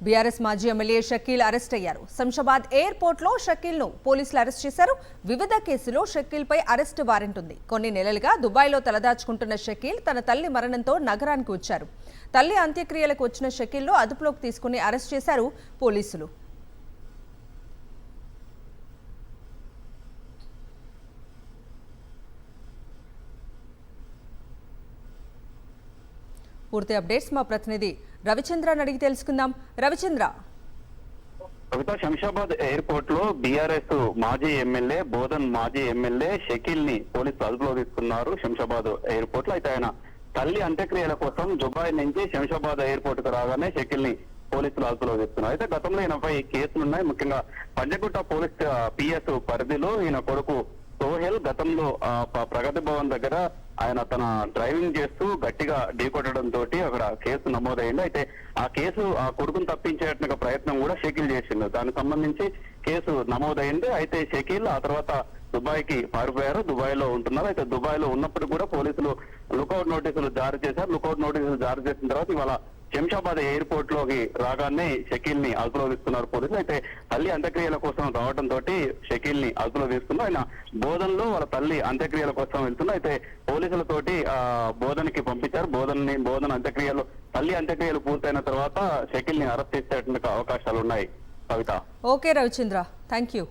BRS మాజీ MLA Shakeel arrest అయ్యారు. Shamshabad airport లో షకీల్ ను పోలీసులు అరెస్ట్ చేశారు. వివిధ కేసులో షకీల్ పై అరెస్ట్ వారెంట్ ఉంది. కొన్ని నెలలుగా దుబాయ్లో తలదాచుకుంటున్న షకీల్ తన తల్లి మరణంతో నగరానికి వచ్చారు. తల్లి అంత్యక్రియలకు వచ్చిన షకీల్ ను అదుపులోకి తీసుకుని అరెస్ట్ చేశారు పోలీసులు. పూర్తి అప్డేట్స్ మా ప్రతినిధి రవిచంద్రని అడిగి తెలుసుకుందాం. రవిచంద్ర, కవిత, శంషాబాద్ ఎయిర్పోర్ట్ లో బీఆర్ఎస్ మాజీ ఎమ్మెల్యే బోధన్ మాజీ ఎమ్మెల్యే షకీల్ ని పోలీసులు అదుపులో తీసుకున్నారు. శంషాబాద్ ఎయిర్పోర్ట్ లో అయితే ఆయన తల్లి అంత్యక్రియల కోసం దుబాయ్ నుంచి శంషాబాద్ ఎయిర్పోర్ట్ కు రాగానే షకీల్ ని పోలీసులు అదుపులో తీసుకున్నారు. అయితే గతంలో ఈయనపై కేసులున్నాయి. ముఖ్యంగా పంజగుట్ట పోలీస్ పిఎస్ పరిధిలో ఈయన కొడుకు సోహెల్ గతంలో ప్రగతి భవన్ దగ్గర ఆయన తన డ్రైవింగ్ చేస్తూ గట్టిగా ఢీకొట్టడం తోటి అక్కడ కేసు నమోదైంది. అయితే ఆ కేసు ఆ కొడుకును తప్పించేట ప్రయత్నం కూడా షకీల్ చేసిండు. దానికి సంబంధించి కేసు నమోదైంది. అయితే షకీల్ ఆ తర్వాత దుబాయ్ కి పారిపోయారు. దుబాయ్ లో ఉంటున్నారు. అయితే దుబాయ్ లో ఉన్నప్పుడు కూడా పోలీసులు లుకౌట్ నోటీసులు జారీ చేశారు. లుకౌట్ నోటీసులు జారీ చేసిన తర్వాత ఇవాళ శంషాబాద్ ఎయిర్పోర్ట్ లోకి రాగానే షకీల్ ని అదుపులో తీసుకున్నారు పోలీసులు. అయితే తల్లి అంత్యక్రియల కోసం రావడం తోటి షకీల్ ని అదుపులో తీసుకున్నారు. ఆయన బోధన్లో వాళ్ళ తల్లి అంత్యక్రియల కోసం వెళ్తున్నారు. అయితే పోలీసులతోటి బోధన్కి పంపించారు. బోధన్ అంత్యక్రియలు తల్లి అంత్యక్రియలు పూర్తయిన తర్వాత షకీల్ ని అరెస్ట్ చేసేటువంటి అవకాశాలు ఉన్నాయి. Kavitha. Okay Ravichandra, thank you.